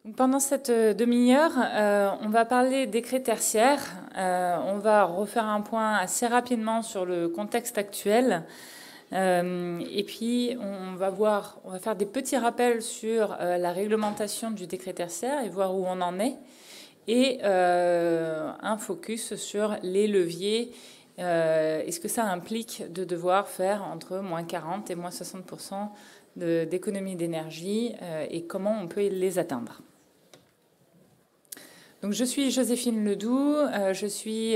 Donc, pendant cette demi-heure, on va parler décret tertiaire. On va refaire un point assez rapidement sur le contexte actuel. Et puis, on va faire des petits rappels sur la réglementation du décret tertiaire et voir où on en est. Et un focus sur les leviers. Est-ce que ça implique de devoir faire entre moins 40 et moins 60% d'économie d'énergie et comment on peut les atteindre? Donc, je suis Joséphine Ledoux, je suis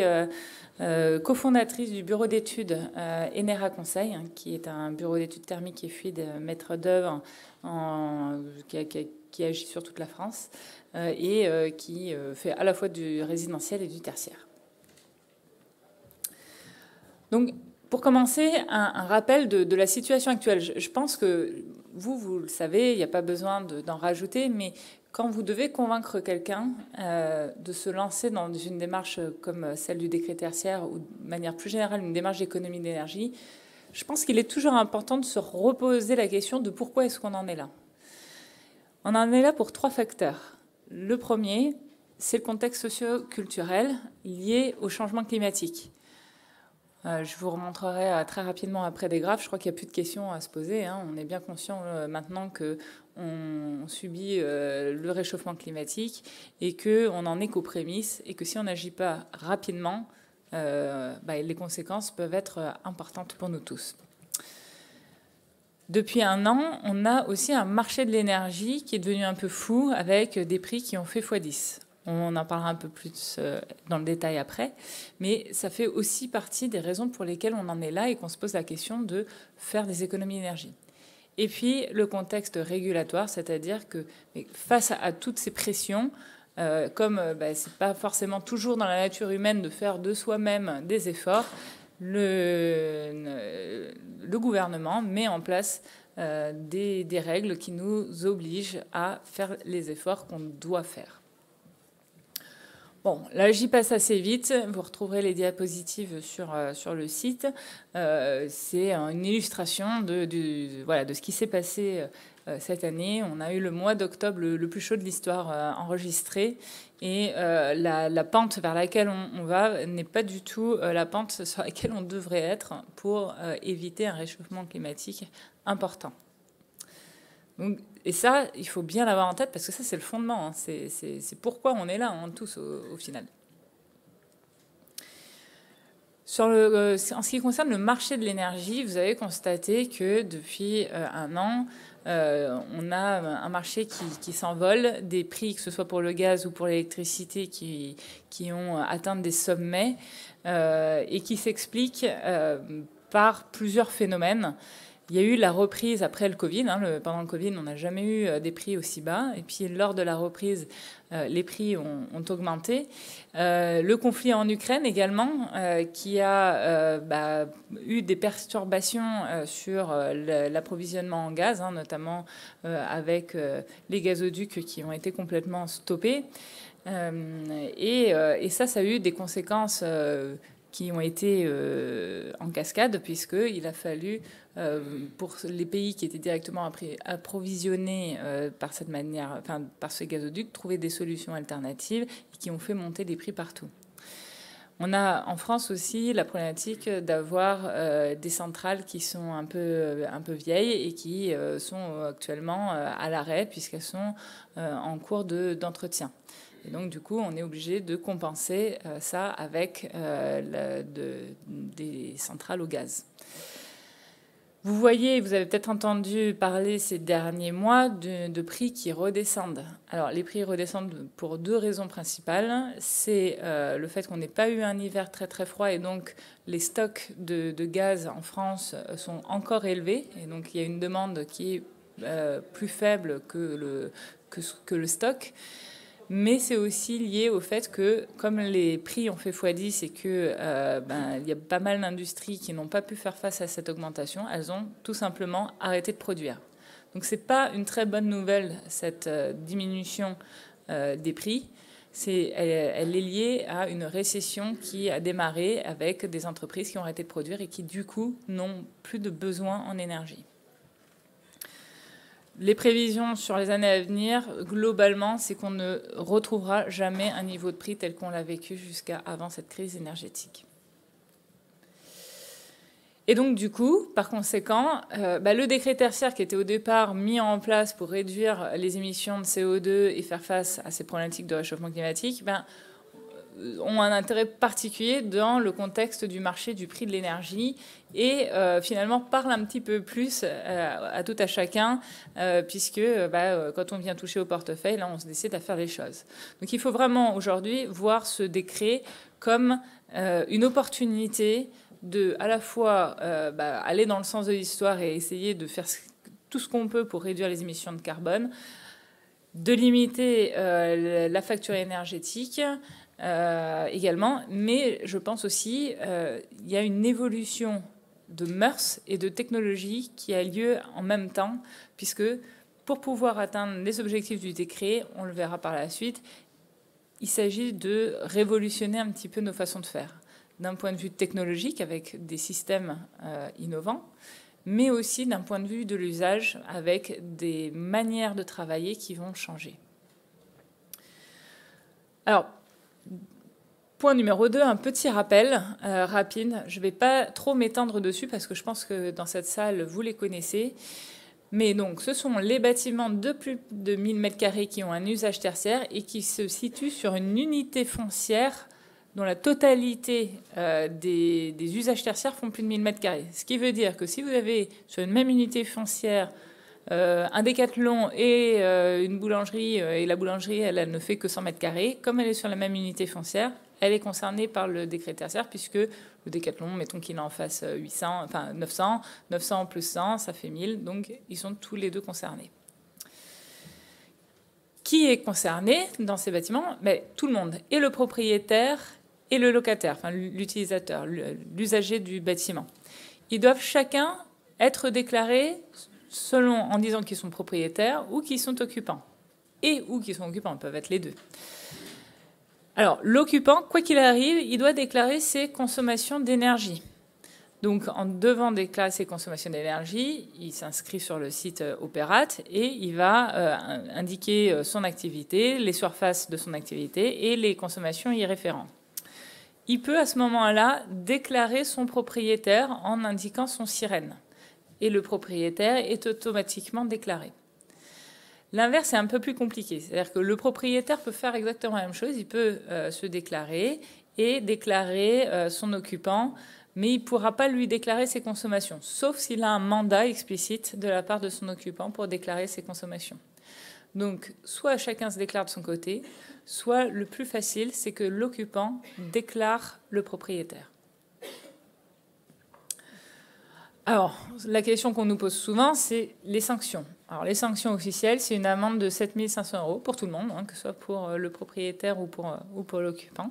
cofondatrice du bureau d'études Enera Conseil, qui est un bureau d'études thermiques et fluides maître d'œuvre qui agit sur toute la France et qui fait à la fois du résidentiel et du tertiaire. Donc, pour commencer, un rappel de la situation actuelle. Je pense que vous le savez, il n'y a pas besoin d'en rajouter, mais quand vous devez convaincre quelqu'un de se lancer dans une démarche comme celle du décret tertiaire ou de manière plus générale une démarche d'économie d'énergie, je pense qu'il est toujours important de se reposer la question de pourquoi est-ce qu'on en est là. On en est là pour 3 facteurs. Le premier, c'est le contexte socio-culturel lié au changement climatique. Je vous remontrerai très rapidement après des graphes. Je crois qu'il n'y a plus de questions à se poser. On est bien conscient maintenant qu'on subit le réchauffement climatique et qu'on en est qu'aux prémices et que si on n'agit pas rapidement, les conséquences peuvent être importantes pour nous tous. Depuis un an, on a aussi un marché de l'énergie qui est devenu un peu fou avec des prix qui ont fait x10. On en parlera un peu plus dans le détail après, mais ça fait aussi partie des raisons pour lesquelles on en est là et qu'on se pose la question de faire des économies d'énergie. Et puis le contexte régulatoire, c'est-à-dire que face à toutes ces pressions, comme c'est pas forcément toujours dans la nature humaine de faire de soi-même des efforts, le gouvernement met en place des règles qui nous obligent à faire les efforts qu'on doit faire. Bon, là, j'y passe assez vite. Vous retrouverez les diapositives sur le site. C'est une illustration de ce qui s'est passé cette année. On a eu le mois d'octobre le plus chaud de l'histoire enregistré. Et la pente vers laquelle on va n'est pas du tout la pente sur laquelle on devrait être pour éviter un réchauffement climatique important. Donc, et ça, il faut bien l'avoir en tête parce que ça, c'est le fondement. C'est pourquoi on est là, tous, au final. En ce qui concerne le marché de l'énergie, vous avez constaté que depuis un an, on a un marché qui s'envole, des prix, que ce soit pour le gaz ou pour l'électricité, qui ont atteint des sommets et qui s'expliquent par plusieurs phénomènes. Il y a eu la reprise après le Covid. Pendant le Covid, on n'a jamais eu des prix aussi bas. Et puis, lors de la reprise, les prix ont augmenté. Le conflit en Ukraine également, qui a eu des perturbations sur l'approvisionnement en gaz, notamment avec les gazoducs qui ont été complètement stoppés. Et ça a eu des conséquences qui ont été en cascade, puisqu'il a fallu, pour les pays qui étaient directement approvisionnés par cette manière, par ce gazoduc, trouver des solutions alternatives et qui ont fait monter les prix partout. On a en France aussi la problématique d'avoir des centrales qui sont un peu vieilles et qui sont actuellement à l'arrêt puisqu'elles sont en cours d'entretien. Et donc, du coup, on est obligé de compenser ça avec des centrales au gaz. Vous voyez, vous avez peut-être entendu parler ces derniers mois de prix qui redescendent. Alors, les prix redescendent pour 2 raisons principales. C'est le fait qu'on n'ait pas eu un hiver très très froid et donc les stocks de gaz en France sont encore élevés. Et donc, il y a une demande qui est plus faible que le stock. Mais c'est aussi lié au fait que, comme les prix ont fait x10 et qu'il y a pas mal d'industries qui n'ont pas pu faire face à cette augmentation, elles ont tout simplement arrêté de produire. Donc ce n'est pas une très bonne nouvelle, cette diminution des prix. Elle est liée à une récession qui a démarré avec des entreprises qui ont arrêté de produire et qui, du coup, n'ont plus de besoin en énergie. les prévisions sur les années à venir, globalement, c'est qu'on ne retrouvera jamais un niveau de prix tel qu'on l'a vécu jusqu'à avant cette crise énergétique. Et donc, du coup, par conséquent, le décret tertiaire qui était au départ mis en place pour réduire les émissions de CO2 et faire face à ces problématiques de réchauffement climatique, ont un intérêt particulier dans le contexte du marché du prix de l'énergie et finalement parlent un petit peu plus à tout à chacun, puisque quand on vient toucher au portefeuille, là, on se décide à faire les choses. Donc, il faut vraiment aujourd'hui voir ce décret comme une opportunité de à la fois aller dans le sens de l'histoire et essayer de faire tout ce qu'on peut pour réduire les émissions de carbone, de limiter la facture énergétique également, mais je pense aussi il y a une évolution de mœurs et de technologie qui a lieu en même temps, puisque pour pouvoir atteindre les objectifs du décret, on le verra par la suite, il s'agit de révolutionner un petit peu nos façons de faire, d'un point de vue technologique avec des systèmes innovants, mais aussi d'un point de vue de l'usage avec des manières de travailler qui vont changer. Alors, point numéro 2, un petit rappel rapide. Je ne vais pas trop m'étendre dessus parce que je pense que dans cette salle, vous les connaissez. Mais donc, ce sont les bâtiments de plus de 1000 m² qui ont un usage tertiaire et qui se situent sur une unité foncière dont la totalité des usages tertiaires font plus de 1000 m². Ce qui veut dire que si vous avez sur une même unité foncière un Décathlon et une boulangerie, et la boulangerie, elle ne fait que 100 m², comme elle est sur la même unité foncière, elle est concernée par le décret tertiaire, puisque le Décathlon, mettons qu'il en fasse 900 plus 100, ça fait 1000, donc ils sont tous les deux concernés. Qui est concerné dans ces bâtiments? Tout le monde, et le propriétaire et le locataire, enfin l'utilisateur, l'usager du bâtiment. Ils doivent chacun être déclarés en disant qu'ils sont propriétaires ou qu'ils sont occupants. Ou qu'ils sont occupants, ils peuvent être les deux. Alors, l'occupant, quoi qu'il arrive, il doit déclarer ses consommations d'énergie. Donc, en devant déclarer ses consommations d'énergie, il s'inscrit sur le site Opérate et il va indiquer son activité, les surfaces de son activité et les consommations y référentes. Il peut à ce moment-là déclarer son propriétaire en indiquant son sirène. Et le propriétaire est automatiquement déclaré. L'inverse est un peu plus compliqué. C'est-à-dire que le propriétaire peut faire exactement la même chose. Il peut se déclarer et déclarer son occupant, mais il ne pourra pas lui déclarer ses consommations, sauf s'il a un mandat explicite de la part de son occupant pour déclarer ses consommations. Donc, soit chacun se déclare de son côté, soit le plus facile, c'est que l'occupant déclare le propriétaire. Alors, la question qu'on nous pose souvent, c'est les sanctions. Alors, les sanctions officielles, c'est une amende de 7 500 € pour tout le monde, que ce soit pour le propriétaire ou pour l'occupant.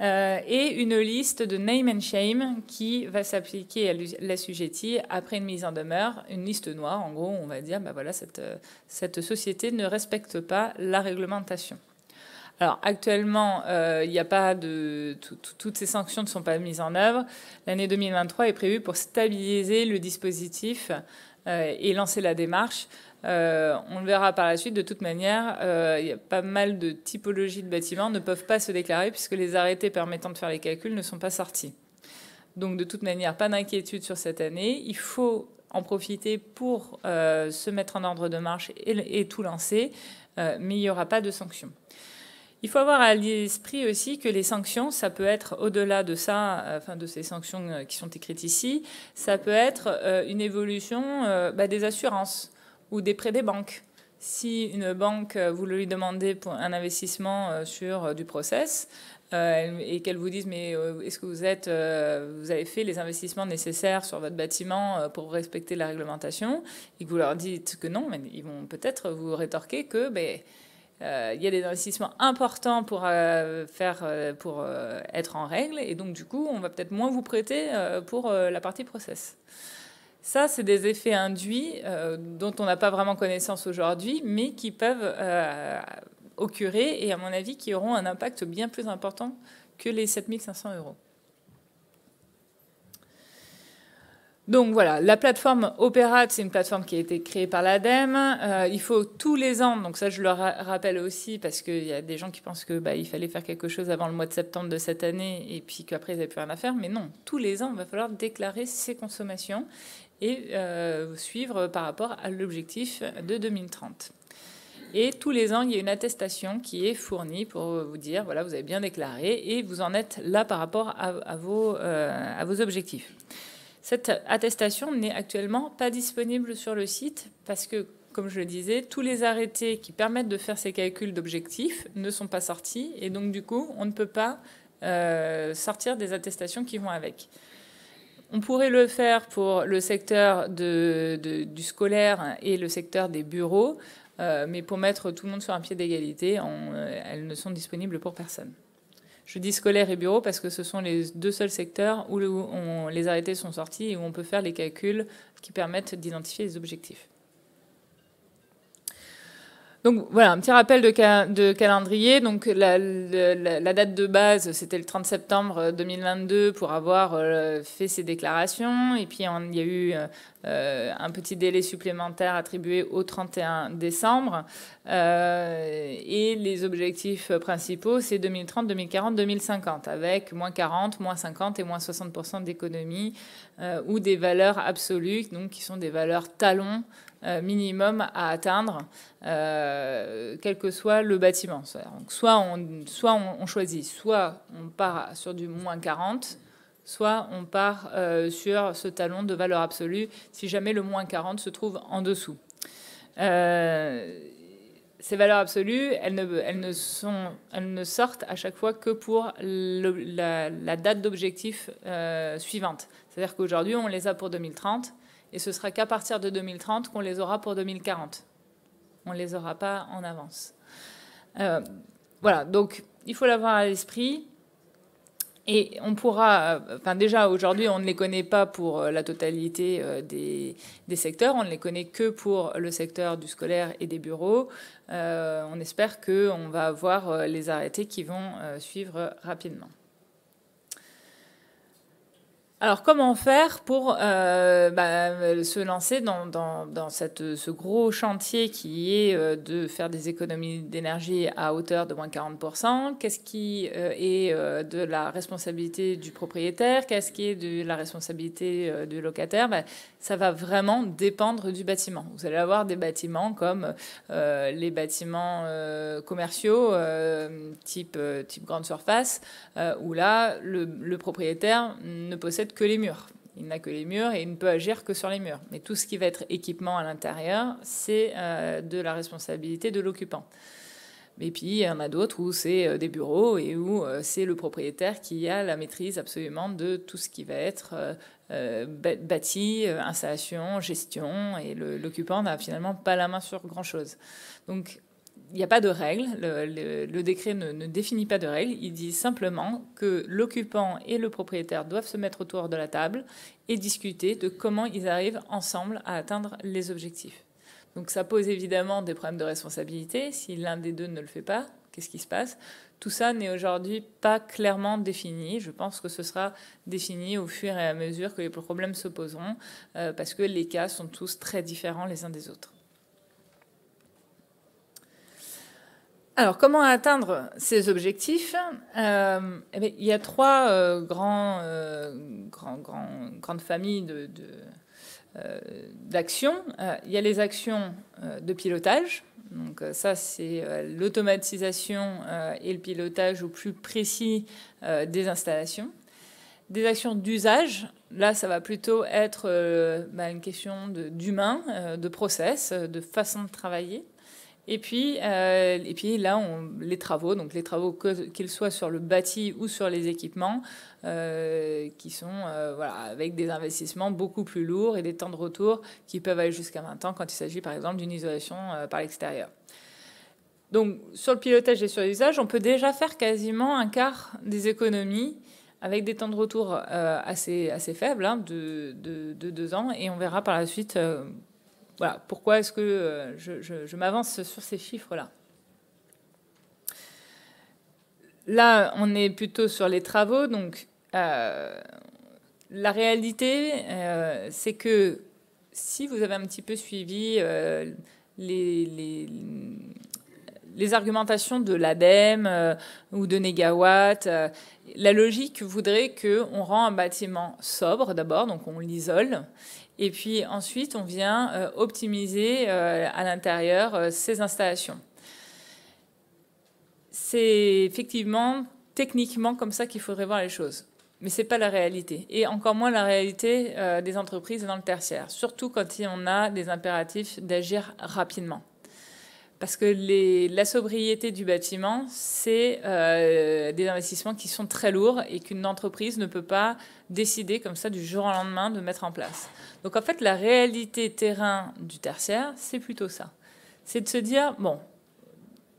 Et une liste de name and shame qui va s'appliquer à l'assujetti après une mise en demeure, une liste noire. En gros, on va dire, cette société ne respecte pas la réglementation. Alors actuellement, il n'y a pas de toutes ces sanctions ne sont pas mises en œuvre. L'année 2023 est prévue pour stabiliser le dispositif et lancer la démarche. On le verra par la suite. De toute manière, il y a pas mal de typologies de bâtiments ne peuvent pas se déclarer puisque les arrêtés permettant de faire les calculs ne sont pas sortis. Donc de toute manière, pas d'inquiétude sur cette année. Il faut en profiter pour se mettre en ordre de marche et tout lancer, mais il n'y aura pas de sanctions. Il faut avoir à l'esprit aussi que les sanctions, ça peut être au-delà de ça, de ces sanctions qui sont écrites ici, ça peut être une évolution des assurances ou des prêts des banques. Si une banque, vous lui demandez pour un investissement sur du process et qu'elle vous dise mais est-ce que vous avez fait les investissements nécessaires sur votre bâtiment pour respecter la réglementation et que vous leur dites que non, mais ils vont peut-être vous rétorquer que il y a des investissements importants pour être en règle et donc du coup on va peut-être moins vous prêter pour la partie process. Ça, c'est des effets induits dont on n'a pas vraiment connaissance aujourd'hui, mais qui peuvent occurrer et à mon avis qui auront un impact bien plus important que les 7 500 €. Donc voilà, la plateforme Opérat, c'est une plateforme qui a été créée par l'ADEME. Il faut tous les ans, donc ça je le rappelle aussi parce qu'il y a des gens qui pensent que il fallait faire quelque chose avant le mois de septembre de cette année et puis qu'après ils n'avaient plus rien à faire. Mais non, tous les ans, il va falloir déclarer ses consommations et suivre par rapport à l'objectif de 2030. Et tous les ans, il y a une attestation qui est fournie pour vous dire, voilà, vous avez bien déclaré et vous en êtes là par rapport à vos objectifs. Cette attestation n'est actuellement pas disponible sur le site parce que, comme je le disais, tous les arrêtés qui permettent de faire ces calculs d'objectifs ne sont pas sortis et donc du coup, on ne peut pas sortir des attestations qui vont avec. On pourrait le faire pour le secteur du scolaire et le secteur des bureaux, mais pour mettre tout le monde sur un pied d'égalité, elles ne sont disponibles pour personne. Je dis scolaire et bureau parce que ce sont les deux seuls secteurs où les arrêtés sont sortis et où on peut faire les calculs qui permettent d'identifier les objectifs. Donc voilà, un petit rappel de calendrier. Donc la date de base, c'était le 30 septembre 2022 pour avoir fait ces déclarations. Et puis il y a eu un petit délai supplémentaire attribué au 31 décembre. Et les objectifs principaux, c'est 2030, 2040, 2050, avec moins 40, moins 50 et moins 60% d'économie ou des valeurs absolues, donc qui sont des valeurs talons minimum à atteindre, quel que soit le bâtiment. Donc, soit on choisit, soit on part sur du moins 40, soit on part sur ce talon de valeur absolue, si jamais le moins 40 se trouve en dessous. Ces valeurs absolues, elles ne sortent à chaque fois que pour la date d'objectif suivante. C'est-à-dire qu'aujourd'hui, on les a pour 2030, et ce sera qu'à partir de 2030 qu'on les aura pour 2040. On ne les aura pas en avance. Voilà, donc il faut l'avoir à l'esprit. Et on pourra, déjà aujourd'hui, on ne les connaît pas pour la totalité des secteurs, on ne les connaît que pour le secteur du scolaire et des bureaux. On espère qu'on va avoir les arrêtés qui vont suivre rapidement. Alors, comment faire pour se lancer dans ce gros chantier qui est de faire des économies d'énergie à hauteur de moins 40%? Qu'est-ce qui est de la responsabilité du propriétaire? Qu'est-ce qui est de la responsabilité du locataire? Ça va vraiment dépendre du bâtiment. Vous allez avoir des bâtiments comme les bâtiments commerciaux type grande surface, où là, le propriétaire ne possède que les murs. Il n'a que les murs et il ne peut agir que sur les murs. Mais tout ce qui va être équipement à l'intérieur, c'est de la responsabilité de l'occupant. Et puis, il y en a d'autres où c'est des bureaux et où c'est le propriétaire qui a la maîtrise absolument de tout ce qui va être bâti, installation, gestion, et l'occupant n'a finalement pas la main sur grand-chose. Donc, il n'y a pas de règle, le décret ne définit pas de règle, il dit simplement que l'occupant et le propriétaire doivent se mettre autour de la table et discuter de comment ils arrivent ensemble à atteindre les objectifs. Donc ça pose évidemment des problèmes de responsabilité, si l'un des deux ne le fait pas, qu'est-ce qui se passe? Tout ça n'est aujourd'hui pas clairement défini, je pense que ce sera défini au fur et à mesure que les problèmes se poseront, parce que les cas sont tous très différents les uns des autres. Alors, comment atteindre ces objectifs? Il y a trois grandes familles d'actions. Il y a les actions de pilotage. Donc ça, c'est l'automatisation et le pilotage au plus précis des installations. Des actions d'usage, là, ça va plutôt être une question d'humain, de process, de façon de travailler. Et puis là, les travaux, donc les travaux qu'ils soient sur le bâti ou sur les équipements, qui sont avec des investissements beaucoup plus lourds et des temps de retour qui peuvent aller jusqu'à 20 ans quand il s'agit par exemple d'une isolation par l'extérieur. Donc sur le pilotage et sur l'usage, on peut déjà faire quasiment un quart des économies avec des temps de retour assez faibles, de 2 ans, et on verra par la suite... Voilà, pourquoi est-ce que je m'avance sur ces chiffres-là? Là, on est plutôt sur les travaux. Donc, La réalité, c'est que si vous avez un petit peu suivi les, les, les argumentations de l'ADEME ou de Négawatt, la logique voudrait qu'on rend un bâtiment sobre d'abord, donc on l'isole, et puis ensuite on vient optimiser à l'intérieur ces installations. C'est effectivement techniquement comme ça qu'il faudrait voir les choses. Mais ce n'est pas la réalité. Et encore moins la réalité des entreprises dans le tertiaire. Surtout quand on a des impératifs d'agir rapidement. Parce que la sobriété du bâtiment, c'est des investissements qui sont très lourds et qu'une entreprise ne peut pas décider comme ça du jour au lendemain de mettre en place. Donc en fait, la réalité terrain du tertiaire, c'est plutôt ça. C'est de se dire, bon,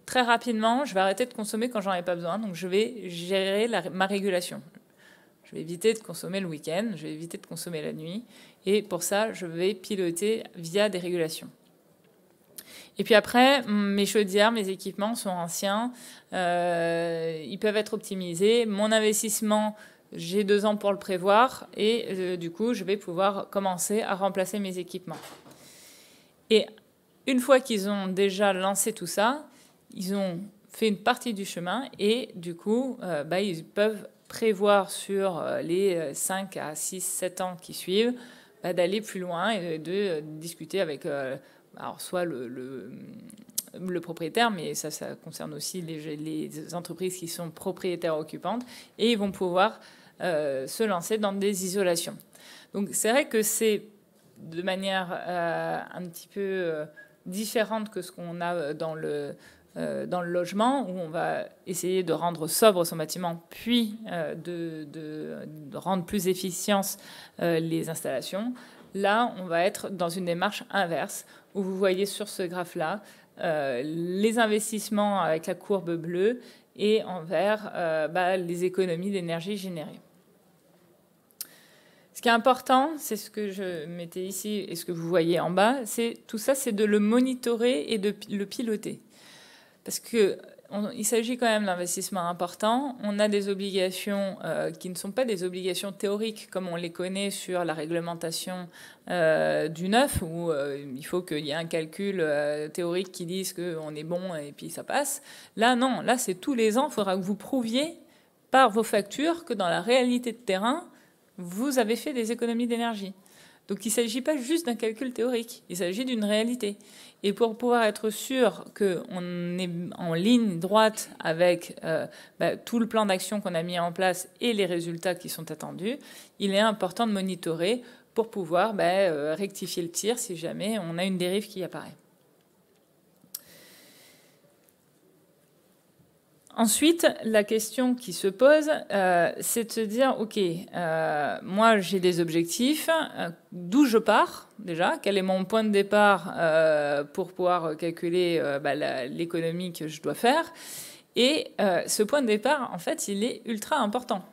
très rapidement, je vais arrêter de consommer quand j'en ai pas besoin, donc je vais gérer ma régulation. Je vais éviter de consommer le week-end, je vais éviter de consommer la nuit. Et pour ça, je vais piloter via des régulations. Et puis après, mes chaudières, mes équipements sont anciens. Ils peuvent être optimisés. Mon investissement, j'ai 2 ans pour le prévoir. Et du coup, je vais pouvoir commencer à remplacer mes équipements. Et une fois qu'ils ont déjà lancé tout ça, ils ont fait une partie du chemin. Et du coup, ils peuvent prévoir sur les 5 à 6, 7 ans qui suivent, d'aller plus loin et de discuter avec alors soit le propriétaire, mais ça concerne aussi les entreprises qui sont propriétaires occupantes, et ils vont pouvoir se lancer dans des isolations. Donc c'est vrai que c'est de manière un petit peu différente que ce qu'on a dans le logement, où on va essayer de rendre sobre son bâtiment, puis de rendre plus efficientes les installations. Là, on va être dans une démarche inverse, où vous voyez sur ce graphe-là les investissements avec la courbe bleue et en vert les économies d'énergie générées. Ce qui est important, c'est ce que je mettais ici et ce que vous voyez en bas, tout ça, c'est de le monitorer et de le piloter. Parce qu'il s'agit quand même d'investissements importants. On a des obligations qui ne sont pas des obligations théoriques comme on les connaît sur la réglementation du neuf, où il faut qu'il y ait un calcul théorique qui dise qu'on est bon et puis ça passe. Là, non. Là, c'est tous les ans, il faudra que vous prouviez par vos factures que dans la réalité de terrain, vous avez fait des économies d'énergie. Donc il ne s'agit pas juste d'un calcul théorique, il s'agit d'une réalité. Et pour pouvoir être sûr qu'on est en ligne droite avec tout le plan d'action qu'on a mis en place et les résultats qui sont attendus, il est important de monitorer pour pouvoir rectifier le tir si jamais on a une dérive qui apparaît. Ensuite, la question qui se pose, c'est de se dire, OK, moi j'ai des objectifs, d'où je pars déjà, quel est mon point de départ pour pouvoir calculer l'économie que je dois faire. Et ce point de départ, en fait, il est ultra important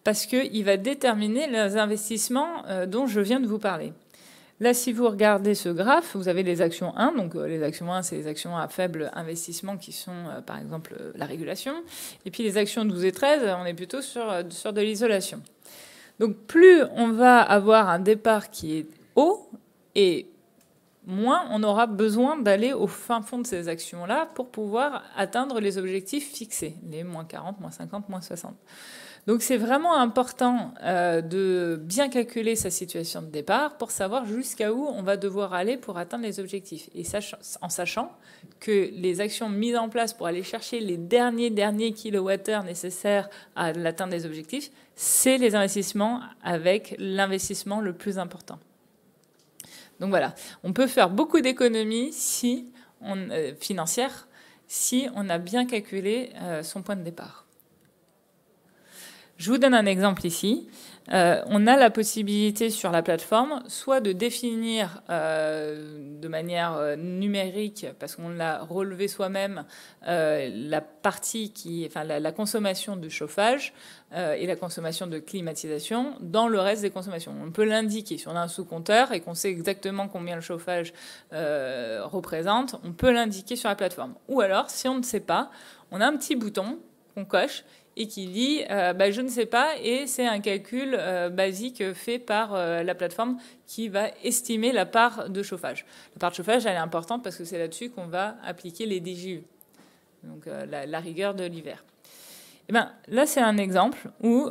parce qu'il va déterminer les investissements dont je viens de vous parler. Là, si vous regardez ce graphe, vous avez les actions 1. Donc, les actions 1, c'est les actions à faible investissement qui sont, par exemple, la régulation. Et puis, les actions 12 et 13, on est plutôt sur de l'isolation. Donc, plus on va avoir un départ qui est haut, et moins on aura besoin d'aller au fin fond de ces actions-là pour pouvoir atteindre les objectifs fixés, les moins 40, moins 50, moins 60. Donc c'est vraiment important de bien calculer sa situation de départ pour savoir jusqu'à où on va devoir aller pour atteindre les objectifs. Et en sachant que les actions mises en place pour aller chercher les derniers kilowattheures nécessaires à l'atteinte des objectifs, c'est les investissements avec l'investissement le plus important. Donc voilà, on peut faire beaucoup d'économies financières si on a bien calculé son point de départ. Je vous donne un exemple ici. On a la possibilité sur la plateforme soit de définir de manière numérique, parce qu'on l'a relevé soi-même, la partie la consommation de chauffage et la consommation de climatisation dans le reste des consommations. On peut l'indiquer. Si on a un sous-compteur et qu'on sait exactement combien le chauffage représente, on peut l'indiquer sur la plateforme. Ou alors, si on ne sait pas, on a un petit bouton qu'on coche et qui dit je ne sais pas, et c'est un calcul basique fait par la plateforme qui va estimer la part de chauffage. La part de chauffage, elle est importante parce que c'est là-dessus qu'on va appliquer les DJU, donc la rigueur de l'hiver. Et là, c'est un exemple où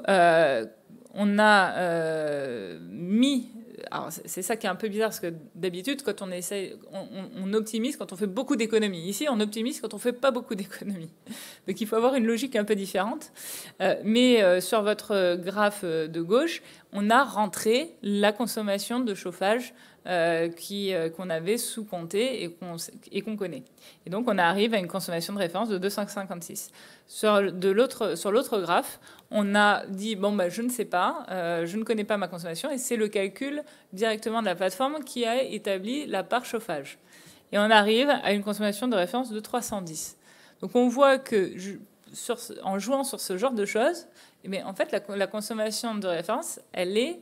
on a mis... Alors, c'est ça qui est un peu bizarre, parce que d'habitude, quand on essaye, on optimise quand on fait beaucoup d'économies. Ici, on optimise quand on fait pas beaucoup d'économies. Donc, il faut avoir une logique un peu différente. Mais sur votre graphe de gauche, on a rentré la consommation de chauffage qu'on avait sous-compté et qu'on connaît. Et donc, on arrive à une consommation de référence de 256. Sur l'autre graphe, on a dit, je ne sais pas, je ne connais pas ma consommation, et c'est le calcul directement de la plateforme qui a établi la part chauffage. Et on arrive à une consommation de référence de 310. Donc on voit que, en jouant sur ce genre de choses, en fait, la consommation de référence, elle est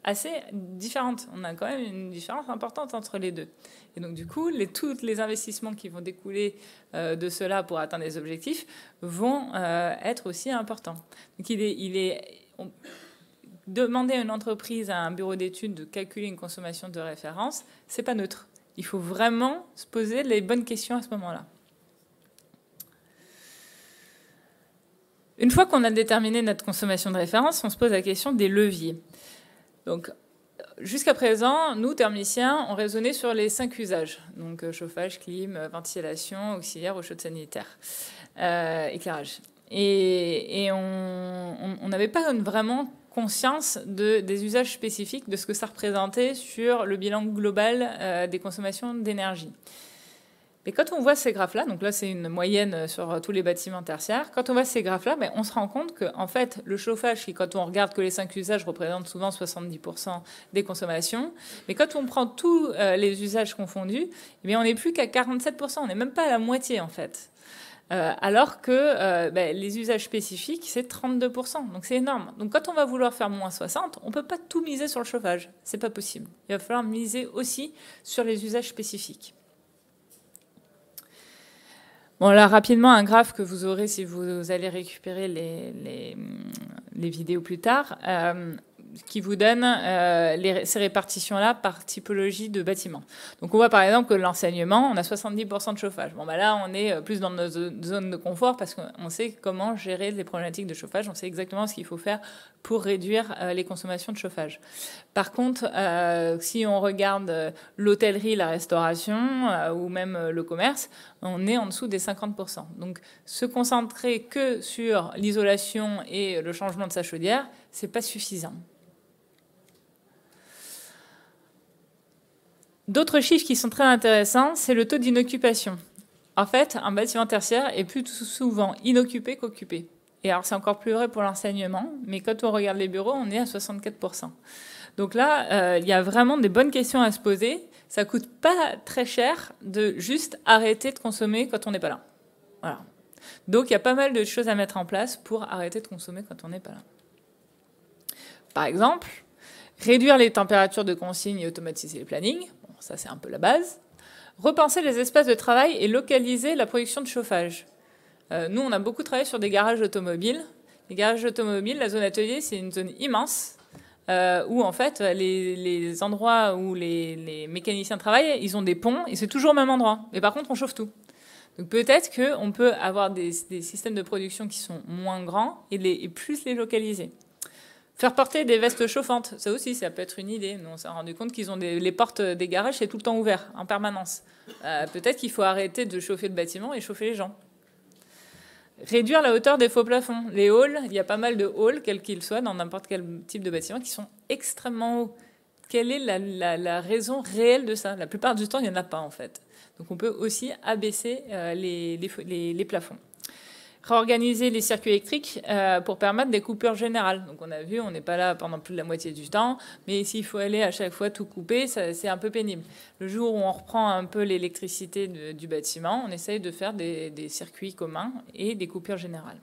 assez différente. On a quand même une différence importante entre les deux. Et donc, du coup, tous les investissements qui vont découler de cela pour atteindre les objectifs vont être aussi importants. Donc, demander à une entreprise, à un bureau d'études de calculer une consommation de référence, c'est pas neutre. Il faut vraiment se poser les bonnes questions à ce moment-là. Une fois qu'on a déterminé notre consommation de référence, on se pose la question des leviers. Donc, jusqu'à présent, nous, thermiciens, on raisonnait sur les 5 usages. Donc, chauffage, clim, ventilation, auxiliaire, eau chaude sanitaire, éclairage. Et on n'avait pas vraiment conscience des usages spécifiques, de ce que ça représentait sur le bilan global des consommations d'énergie. Et quand on voit ces graphes-là, donc là c'est une moyenne sur tous les bâtiments tertiaires, quand on voit ces graphes-là, on se rend compte que en fait, le chauffage, qui quand on regarde que les 5 usages représentent souvent 70% des consommations, mais quand on prend tous les usages confondus, on n'est plus qu'à 47%, on n'est même pas à la moitié en fait. Alors que les usages spécifiques, c'est 32%, donc c'est énorme. Donc quand on va vouloir faire moins 60, on ne peut pas tout miser sur le chauffage, c'est pas possible. Il va falloir miser aussi sur les usages spécifiques. Bon, là, rapidement, un graphe que vous aurez si vous allez récupérer les vidéos plus tard, qui vous donne ces répartitions-là par typologie de bâtiment. Donc, on voit par exemple que l'enseignement, on a 70% de chauffage. Bon, là, on est plus dans notre zone de confort parce qu'on sait comment gérer les problématiques de chauffage. On sait exactement ce qu'il faut faire pour réduire les consommations de chauffage. Par contre, si on regarde l'hôtellerie, la restauration ou même le commerce, on est en dessous des 50%. Donc, se concentrer que sur l'isolation et le changement de sa chaudière, c'est pas suffisant. D'autres chiffres qui sont très intéressants, c'est le taux d'inoccupation. En fait, un bâtiment tertiaire est plus souvent inoccupé qu'occupé. Et alors, c'est encore plus vrai pour l'enseignement, mais quand on regarde les bureaux, on est à 64%. Donc là, il y a vraiment des bonnes questions à se poser. Ça coûte pas très cher de juste arrêter de consommer quand on n'est pas là. Voilà. Donc, il y a pas mal de choses à mettre en place pour arrêter de consommer quand on n'est pas là. Par exemple, réduire les températures de consigne et automatiser les plannings. Bon, ça, c'est un peu la base. Repenser les espaces de travail et localiser la production de chauffage. Nous, on a beaucoup travaillé sur des garages automobiles. Les garages automobiles, la zone atelier, c'est une zone immense où, en fait, les endroits où les mécaniciens travaillent, ils ont des ponts et c'est toujours au même endroit. Mais par contre, on chauffe tout. Donc peut-être qu'on peut avoir des systèmes de production qui sont moins grands et plus les localiser. Faire porter des vestes chauffantes, ça aussi, ça peut être une idée. Nous, on s'est rendu compte qu'ils ont les portes des garages, c'est tout le temps ouvert, en permanence. Peut-être qu'il faut arrêter de chauffer le bâtiment et chauffer les gens. Réduire la hauteur des faux plafonds. Les halls, il y a pas mal de halls, quels qu'ils soient, dans n'importe quel type de bâtiment, qui sont extrêmement hauts. Quelle est la raison réelle de ça? La plupart du temps, il n'y en a pas, en fait. Donc, on peut aussi abaisser les plafonds. Réorganiser les circuits électriques pour permettre des coupures générales. Donc on a vu, on n'est pas là pendant plus de la moitié du temps, mais s'il faut aller à chaque fois tout couper, c'est un peu pénible. Le jour où on reprend un peu l'électricité du bâtiment, on essaye de faire des circuits communs et des coupures générales.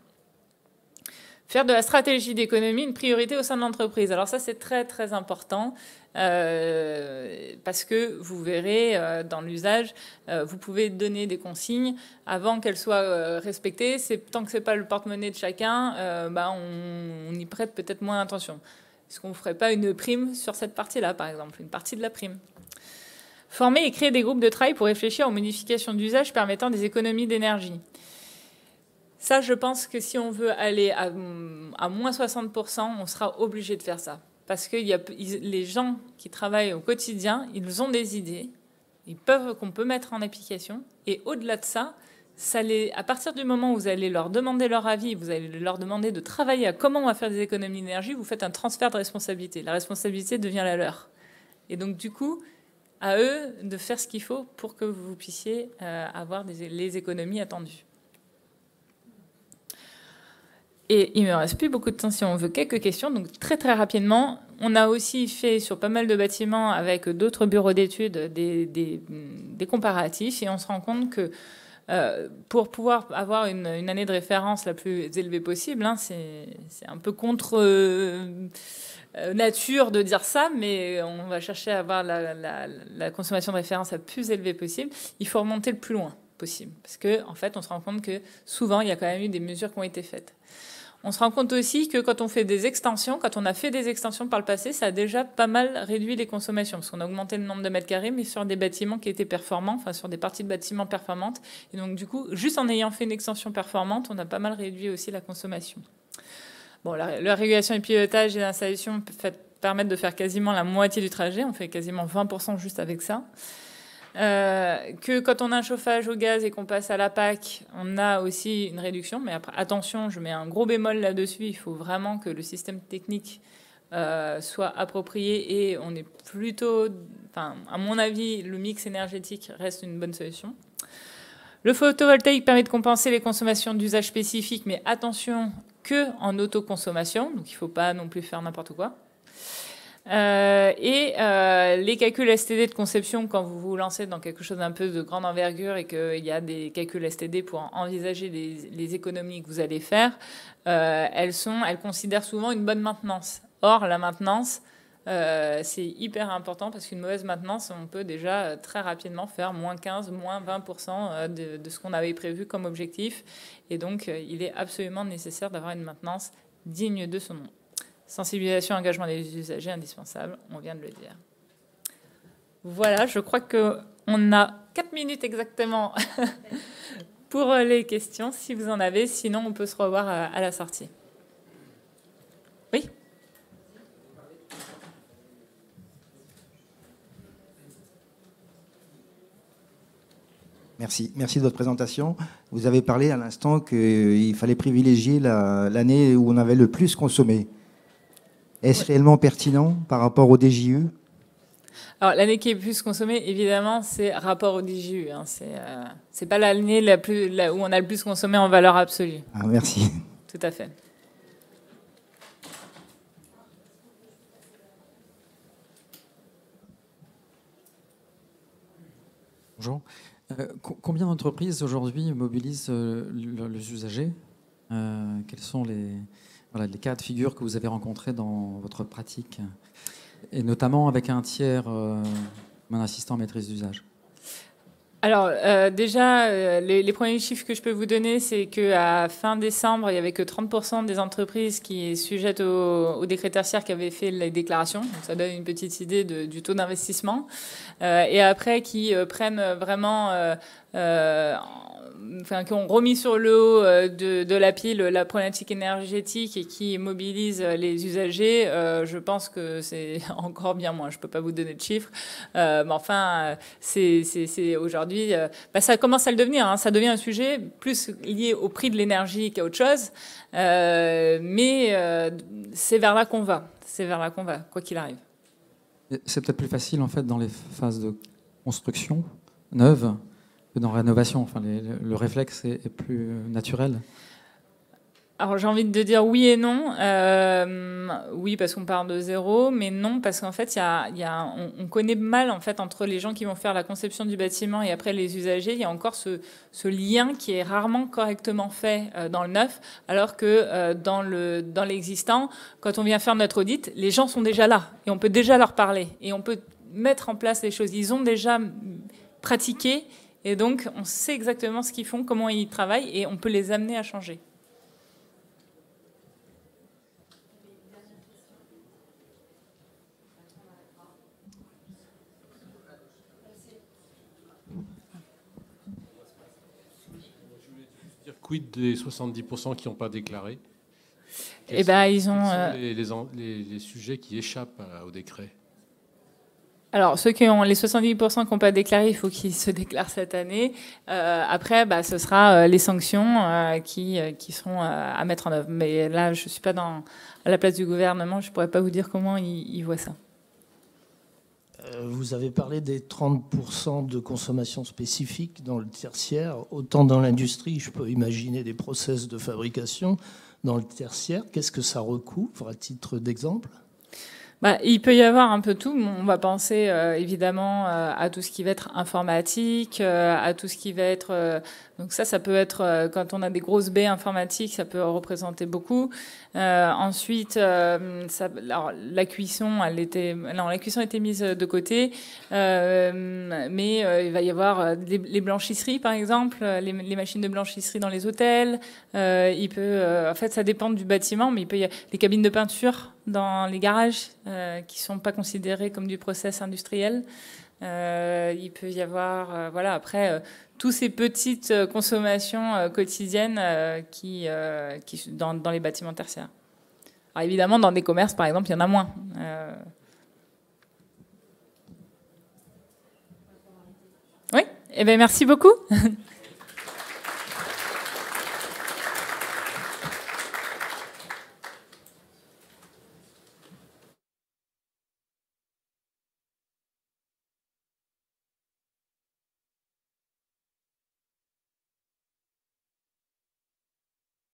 Faire de la stratégie d'économie une priorité au sein de l'entreprise. Alors ça, c'est très, très important parce que vous verrez dans l'usage, vous pouvez donner des consignes avant qu'elles soient respectées. Tant que ce n'est pas le porte-monnaie de chacun, on y prête peut-être moins attention. Est-ce qu'on ne ferait pas une prime sur cette partie-là, par exemple, une partie de la prime? Former et créer des groupes de travail pour réfléchir aux modifications d'usage permettant des économies d'énergie. Ça, je pense que si on veut aller à moins 60%, on sera obligé de faire ça. Parce que les gens qui travaillent au quotidien, ils ont des idées qu'on peut mettre en application. Et au-delà de ça, à partir du moment où vous allez leur demander leur avis, vous allez leur demander de travailler à comment on va faire des économies d'énergie, vous faites un transfert de responsabilité. La responsabilité devient la leur. Et donc, du coup, à eux de faire ce qu'il faut pour que vous puissiez avoir les économies attendues. Et il ne me reste plus beaucoup de temps si on veut quelques questions. Donc très très rapidement, on a aussi fait sur pas mal de bâtiments avec d'autres bureaux d'études des comparatifs et on se rend compte que pour pouvoir avoir une année de référence la plus élevée possible, c'est un peu contre nature de dire ça, mais on va chercher à avoir la consommation de référence la plus élevée possible. Il faut remonter le plus loin possible parce que en fait, on se rend compte que souvent il y a quand même eu des mesures qui ont été faites. On se rend compte aussi que quand on fait des extensions, quand on a fait des extensions par le passé, ça a déjà pas mal réduit les consommations, parce qu'on a augmenté le nombre de mètres carrés, mais sur des bâtiments qui étaient performants, enfin sur des parties de bâtiments performantes. Et donc du coup, juste en ayant fait une extension performante, on a pas mal réduit aussi la consommation. Bon, la régulation et pilotage et l'installation permettent de faire quasiment la moitié du trajet. On fait quasiment 20% juste avec ça. Que quand on a un chauffage au gaz et qu'on passe à la PAC, on a aussi une réduction. Mais après, attention, je mets un gros bémol là-dessus. Il faut vraiment que le système technique soit approprié et on est plutôt... Enfin, à mon avis, le mix énergétique reste une bonne solution. Le photovoltaïque permet de compenser les consommations d'usage spécifiques, mais attention que en autoconsommation. Donc, il ne faut pas non plus faire n'importe quoi. Les calculs STD de conception, quand vous vous lancez dans quelque chose d'un peu de grande envergure et qu'il y a des calculs STD pour envisager les économies que vous allez faire, elles considèrent souvent une bonne maintenance. Or, la maintenance, c'est hyper important parce qu'une mauvaise maintenance, on peut déjà très rapidement faire moins 15, moins 20% de ce qu'on avait prévu comme objectif. Et donc, il est absolument nécessaire d'avoir une maintenance digne de son nom. Sensibilisation, engagement des usagers indispensable, on vient de le dire. Voilà, je crois qu'on a 4 minutes exactement pour les questions, si vous en avez. Sinon, on peut se revoir à la sortie. Oui ? Merci de votre présentation. Vous avez parlé à l'instant qu'il fallait privilégier l'année où on avait le plus consommé. Est-ce réellement pertinent par rapport au DJE? Alors, l'année qui est plus consommée, évidemment, c'est rapport au DJE. Hein. C'est pas l'année où on a le plus consommé en valeur absolue. Ah, merci. Tout à fait. Bonjour. Combien d'entreprises aujourd'hui mobilisent les usagers? Quels sont les cas de figure que vous avez rencontrés dans votre pratique, et notamment avec un tiers, un assistant maîtrise d'usage? Alors déjà, les premiers chiffres que je peux vous donner, c'est qu'à fin décembre, il n'y avait que 30% des entreprises qui sujettes au décret tertiaire qui avaient fait les déclarations. Donc, ça donne une petite idée du taux d'investissement. Et après, qui prennent vraiment... qui ont remis sur le haut de la pile la problématique énergétique et qui mobilisent les usagers, je pense que c'est encore bien moins. Je ne peux pas vous donner de chiffres. Mais enfin, c'est aujourd'hui... ça commence à le devenir. Hein. Ça devient un sujet plus lié au prix de l'énergie qu'à autre chose. Mais c'est vers là qu'on va. C'est vers là qu'on va, quoi qu'il arrive. C'est peut-être plus facile, en fait, dans les phases de construction neuve que dans rénovation. Enfin, le réflexe est plus naturel. Alors j'ai envie de dire oui et non. Oui parce qu'on part de zéro, mais non parce qu'en fait on connaît mal en fait entre les gens qui vont faire la conception du bâtiment et après les usagers. Il y a encore ce lien qui est rarement correctement fait dans le neuf, alors que dans l'existant, quand on vient faire notre audit, les gens sont déjà là et on peut déjà leur parler et on peut mettre en place les choses. Ils ont déjà pratiqué et donc on sait exactement ce qu'ils font, comment ils travaillent et on peut les amener à changer. Quid des 70% qui n'ont pas déclaré? Eh ben, ils ont les sujets qui échappent au décret. Alors, ceux qui ont les 70% qui n'ont pas déclaré, il faut qu'ils se déclarent cette année. Après, ce sera les sanctions qui seront à mettre en œuvre. Mais là, je suis pas à la place du gouvernement, je pourrais pas vous dire comment ils voient ça. Vous avez parlé des 30% de consommation spécifique dans le tertiaire. Autant dans l'industrie, je peux imaginer des process de fabrication. Dans le tertiaire, qu'est-ce que ça recouvre à titre d'exemple ? Il peut y avoir un peu tout. On va penser évidemment à tout ce qui va être informatique, à tout ce qui va être... donc ça peut être, quand on a des grosses baies informatiques, ça peut représenter beaucoup. Ensuite, alors, la cuisson, la cuisson était mise de côté, mais il va y avoir les blanchisseries, par exemple, les machines de blanchisserie dans les hôtels. En fait, ça dépend du bâtiment, mais il peut y avoir les cabines de peinture dans les garages qui sont pas considérées comme du process industriel. Il peut y avoir, après, toutes ces petites consommations quotidiennes qui dans les bâtiments tertiaires. Alors évidemment, dans des commerces, par exemple, il y en a moins. Oui, eh bien, merci beaucoup.